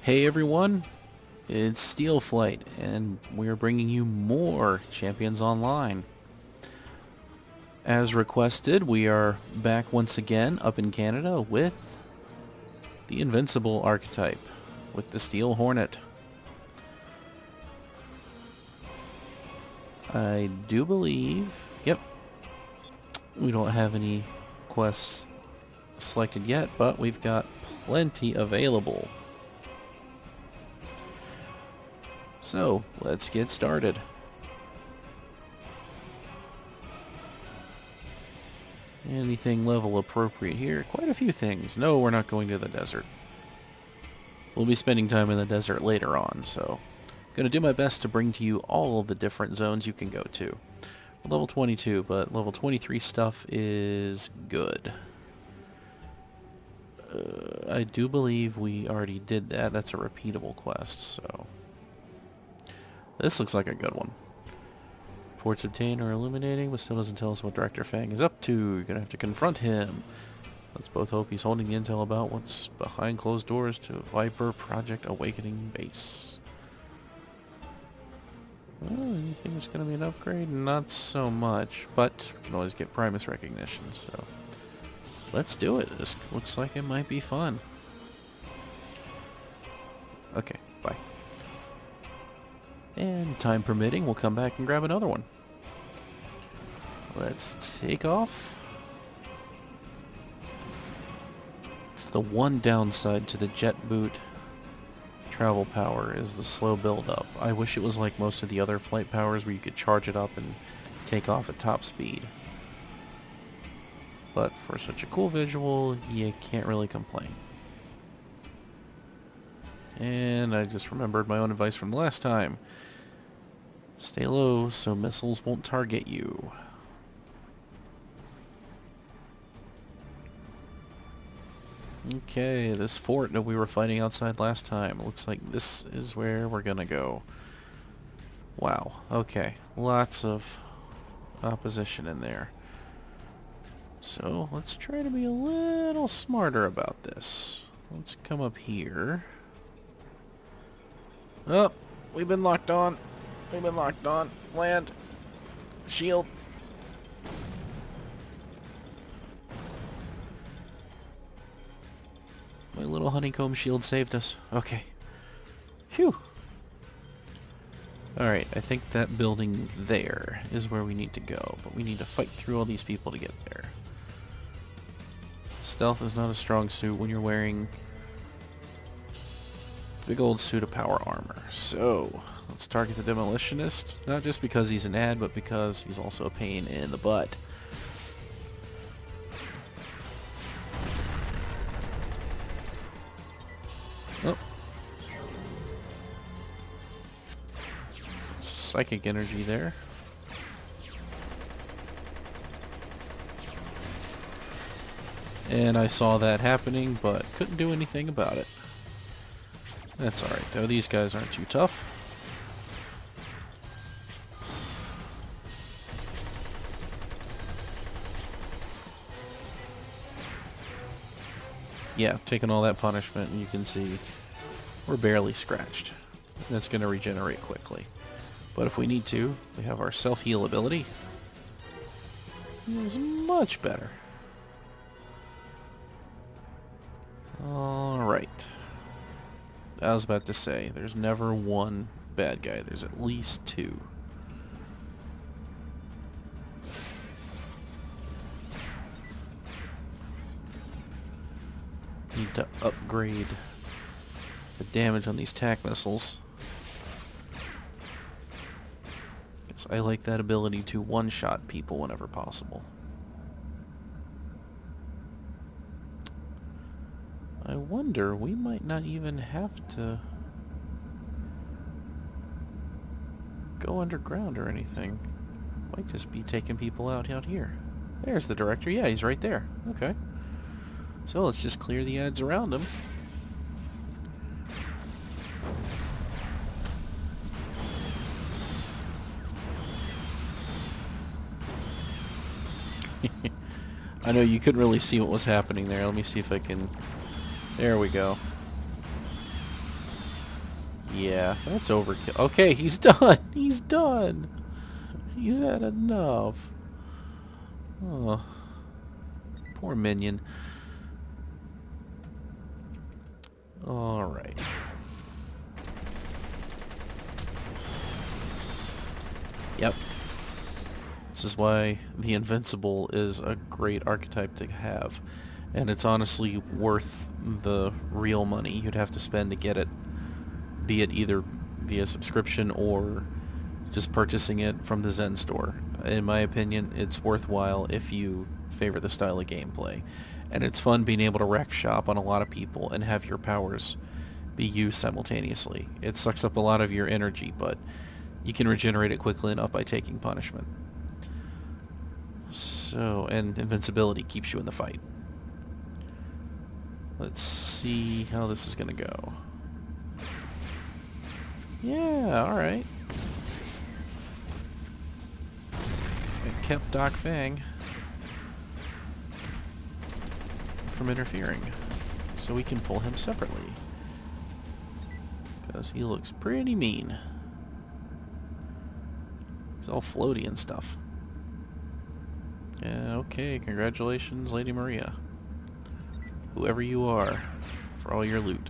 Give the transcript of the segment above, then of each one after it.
Hey everyone, it's Steel Flight, and we're bringing you more Champions Online. As requested, we are back once again up in Canada with the Invincible archetype, with the Steel Hornet. I do believe, yep, we don't have any quests selected yet, but we've got plenty available. So, let's get started. Anything level appropriate here? Quite a few things. No, we're not going to the desert. We'll be spending time in the desert later on, so I'm going to do my best to bring to you all the different zones you can go to. Level 22, but level 23 stuff is good. I do believe we already did that. That's a repeatable quest, so this looks like a good one. Reports obtained are illuminating, but still doesn't tell us what Director Fang is up to. You're gonna have to confront him. Let's both hope he's holding the intel about what's behind closed doors to Viper Project Awakening Base. Well, anything that's gonna be an upgrade? Not so much, but we can always get Primus recognition, so let's do it. This looks like it might be fun. Okay, bye. And time permitting, we'll come back and grab another one. Let's take off. It's the one downside to the jet boot travel power is the slow build-up. I wish it was like most of the other flight powers where you could charge it up and take off at top speed. But for such a cool visual, you can't really complain. And I just remembered my own advice from the last time. Stay low so missiles won't target you. Okay, this fort that we were fighting outside last time, it looks like this is where we're gonna go. Wow, okay, lots of opposition in there. So, let's try to be a little smarter about this. Let's come up here. Oh, we've been locked on. We've been locked on. Land. Shield. My little honeycomb shield saved us. Okay. Phew. Alright, I think that building there is where we need to go, but we need to fight through all these people to get there. Stealth is not a strong suit when you're wearing big old suit of power armor. So, let's target the demolitionist, not just because he's an ad, but because he's also a pain in the butt. Oh. Some psychic energy there. And I saw that happening, but couldn't do anything about it. That's alright though, these guys aren't too tough. Yeah, taking all that punishment, and you can see we're barely scratched. That's going to regenerate quickly. But if we need to, we have our self-heal ability. It's much better. Alright. I was about to say, there's never one bad guy. There's at least two. Need to upgrade the damage on these tac missiles. Because I like that ability to one-shot people whenever possible. I wonder, we might not even have to go underground or anything. Might just be taking people out here. There's the director. Yeah, he's right there. Okay. So let's just clear the ads around him. I know you couldn't really see what was happening there. Let me see if I can... There we go. Yeah, that's overkill. Okay, he's done. He's done. He's had enough. Oh, poor minion. Alright. Yep. This is why the Invincible is a great archetype to have. And it's honestly worth the real money you'd have to spend to get it. Be it either via subscription or just purchasing it from the Zen store. In my opinion, it's worthwhile if you favor the style of gameplay. And it's fun being able to wreck shop on a lot of people and have your powers be used simultaneously. It sucks up a lot of your energy, but you can regenerate it quickly enough by taking punishment. So, and invincibility keeps you in the fight. Let's see how this is gonna go. Yeah, alright. It kept Doc Fang from interfering. So we can pull him separately. Because he looks pretty mean. He's all floaty and stuff. Yeah, okay, congratulations, Lady Maria. Whoever you are, for all your loot.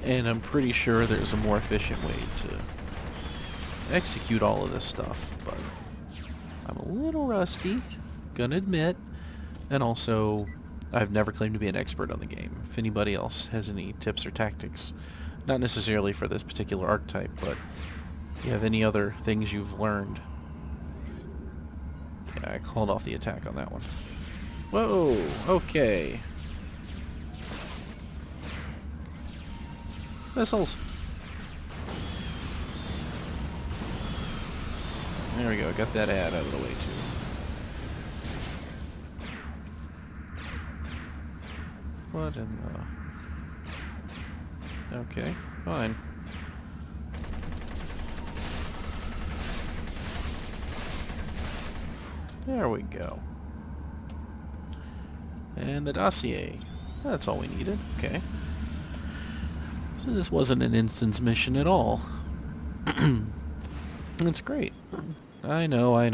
And I'm pretty sure there's a more efficient way to execute all of this stuff, but I'm a little rusty, gonna admit, and also I've never claimed to be an expert on the game. If anybody else has any tips or tactics, not necessarily for this particular archetype, but if you have any other things you've learned. Yeah, I called off the attack on that one. Whoa, okay. Missiles. There we go, got that ad out of the way too. What in the... Okay, fine. There we go. And the dossier. That's all we needed. Okay. So this wasn't an instance mission at all. That's great. I know. I'm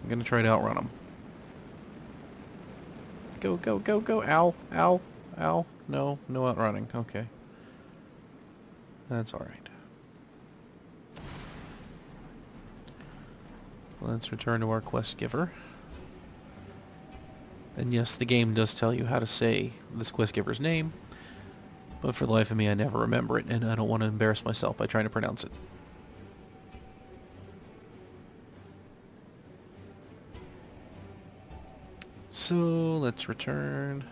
gonna try to outrun him. Go, go, go, go. Ow, ow, ow. No, no outrunning. Okay. That's alright. Let's return to our quest giver. And yes, the game does tell you how to say this quest giver's name, but for the life of me I never remember it, and I don't want to embarrass myself by trying to pronounce it. So, let's return.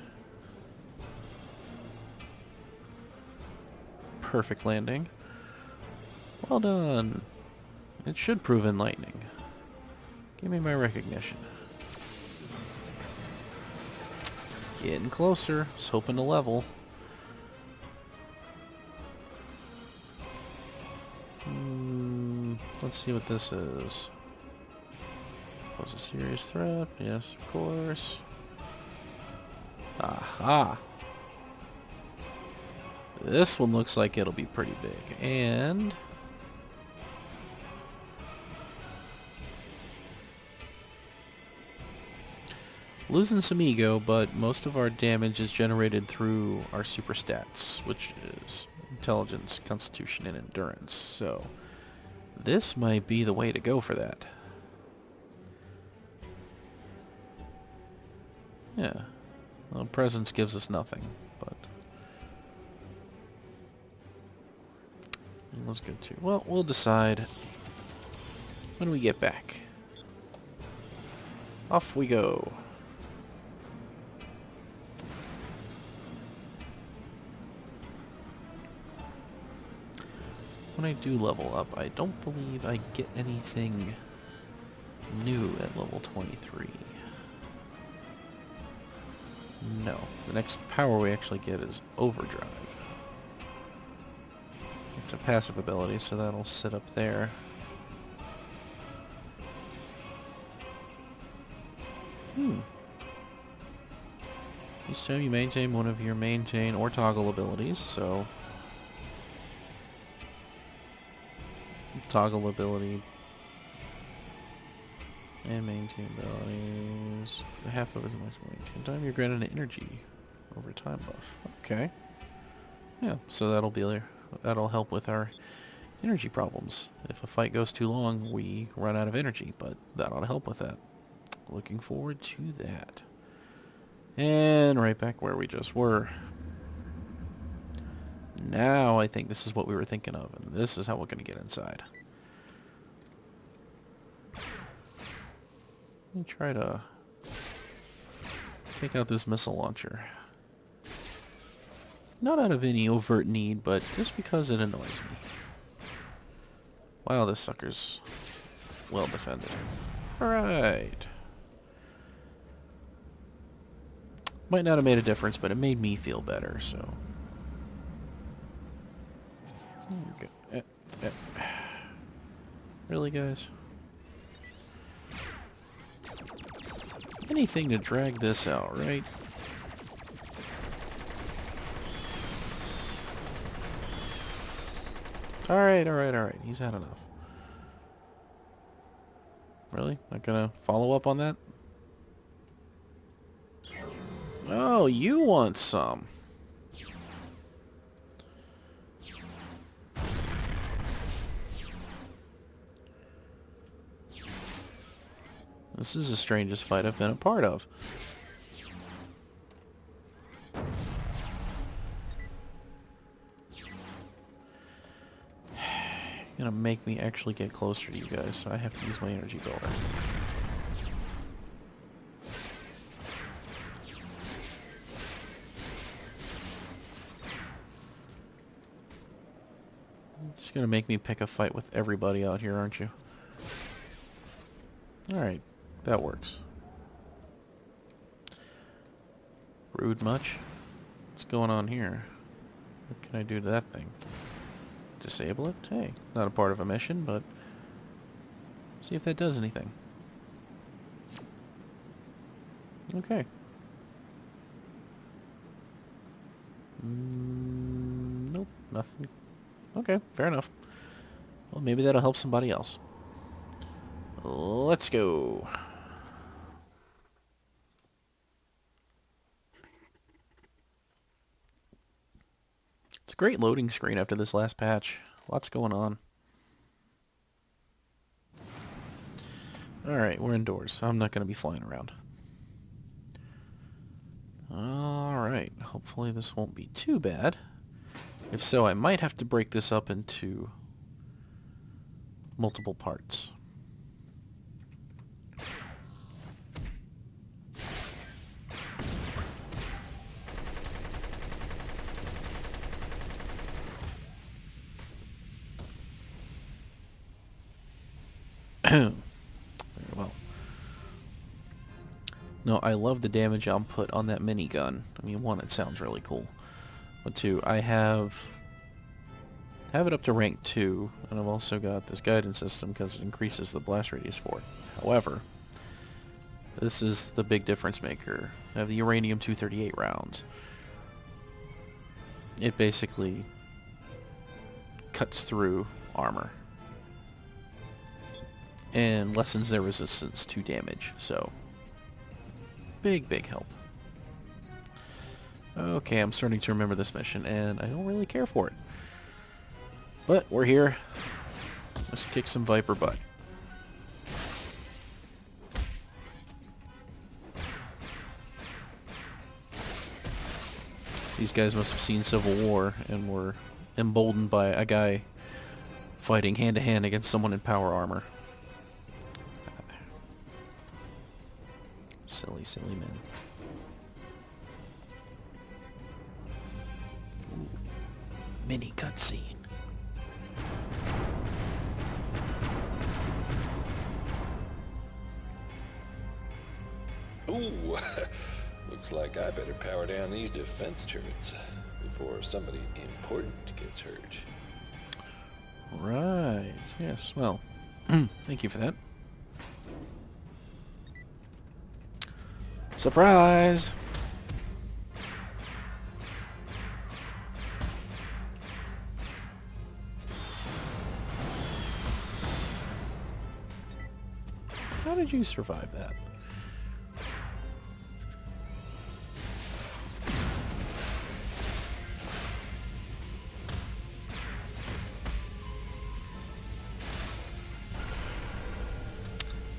Perfect landing. Well done. It should prove enlightening. Give me my recognition. Getting closer. I was hoping to level. Let's see what this is. Pose a serious threat. Yes, of course. Aha! This one looks like it'll be pretty big. And... losing some ego, but most of our damage is generated through our super stats, which is intelligence, constitution, and endurance. So this might be the way to go for that. Yeah. Well, presence gives us nothing, but that's good too. Well, we'll decide when we get back. Off we go. When I do level up, I don't believe I get anything new at level 23. No. The next power we actually get is Overdrive. It's a passive ability, so that'll sit up there. Hmm. Each time you maintain one of your maintain or toggle abilities, so... Toggle ability... And maintain abilities... Half of it is maintain time. You're granted an energy over time buff. Okay. Yeah, so that'll be there. That'll help with our energy problems. If a fight goes too long, we run out of energy, but that ought to help with that. Looking forward to that. And right back where we just were. Now I think this is what we were thinking of, and this is how we're going to get inside. Let me try to take out this missile launcher. Not out of any overt need, but just because it annoys me. Wow, this sucker's well defended. Alright. Might not have made a difference, but it made me feel better, so... Okay. Really, guys? Anything to drag this out, right? Alright, alright, alright. He's had enough. Really? Not gonna follow up on that? Oh, you want some. This is the strangest fight I've been a part of. Gonna make me actually get closer to you guys, so I have to use my energy builder. Just gonna make me pick a fight with everybody out here, aren't you? Alright, that works. Rude much? What's going on here? What can I do to that thing? Disable it? Hey, not a part of a mission, but see if that does anything. Okay. Nope, nothing. Okay, fair enough. Well, maybe that'll help somebody else. Let's go. It's a great loading screen after this last patch. Lots going on. Alright, we're indoors. I'm not going to be flying around. Alright, hopefully this won't be too bad. If so, I might have to break this up into multiple parts. Very well. No, I love the damage output on that minigun. I mean, one, it sounds really cool. But two, I have it up to rank 2, and I've also got this guidance system because it increases the blast radius for it. However, this is the big difference maker. I have the uranium-238 rounds. It basically cuts through armor and lessens their resistance to damage, so big help. Okay, I'm starting to remember this mission, and I don't really care for it. But we're here. Let's kick some Viper butt. These guys must have seen Civil War and were emboldened by a guy fighting hand-to-hand against someone in power armor. Silly men. Ooh. Mini cutscene. Ooh, looks like I better power down these defense turrets before somebody important gets hurt. Right, yes, well, thank you for that. Surprise! How did you survive that?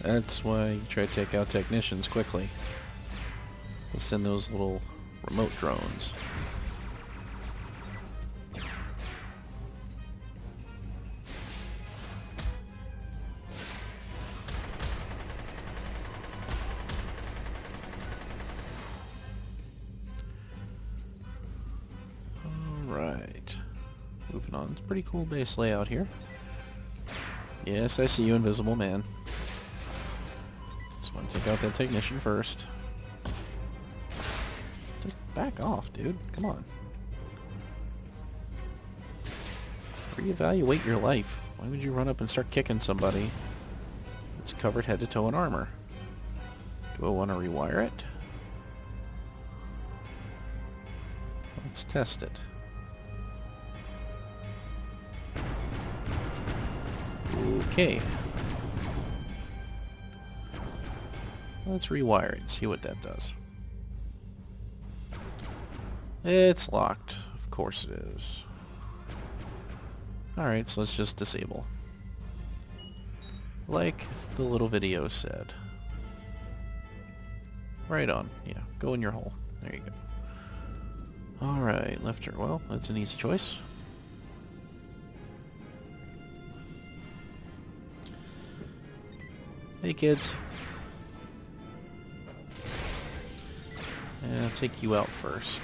That's why you try to take out technicians quickly. Let's send those little remote drones. Alright. Moving on. It's a pretty cool base layout here. Yes, I see you, Invisible Man. Just want to take out that technician first. Just back off, dude. Come on. Reevaluate your life. Why would you run up and start kicking somebody that's covered head to toe in armor? Do I want to rewire it? Let's test it. Okay. Let's rewire it and see what that does. It's locked. Of course it is. Alright, so let's just disable. Like the little video said. Right on. Yeah, go in your hole. There you go. Alright, left turn. Well, that's an easy choice. Hey kids. And I'll take you out first.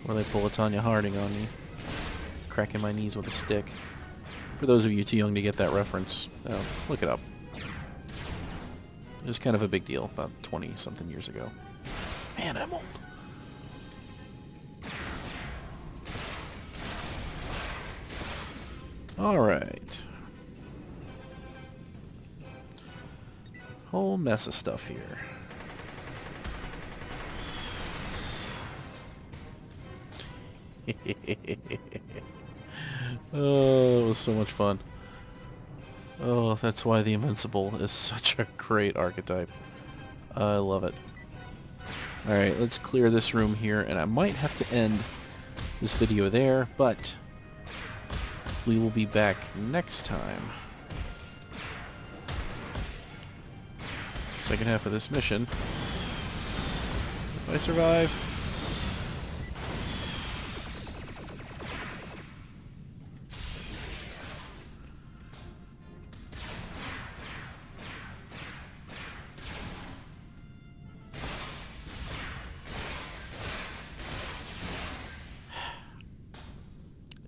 Or like pull a Tanya Harding on me. Cracking my knees with a stick. For those of you too young to get that reference, look it up. It was kind of a big deal about 20-something years ago. Man, I'm old. Alright. Whole mess of stuff here. Oh, it was so much fun. Oh, that's why the Invincible is such a great archetype. I love it. Alright, let's clear this room here, and I might have to end this video there, but we will be back next time. Second half of this mission. If I survive.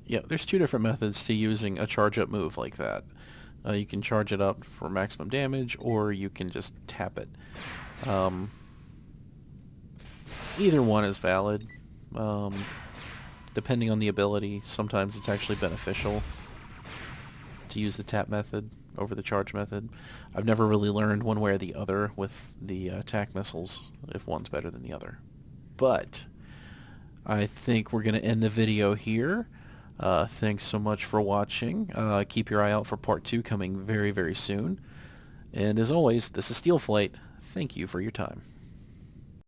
Yeah, there's two different methods to using a charge-up move like that. You can charge it up for maximum damage, or you can just tap it. Either one is valid. Depending on the ability, sometimes it's actually beneficial to use the tap method over the charge method. I've never really learned one way or the other with the attack missiles, if one's better than the other. But I think we're going to end the video here. Thanks so much for watching. Keep your eye out for part 2 coming very, very soon. And as always, this is Steel Flight. Thank you for your time.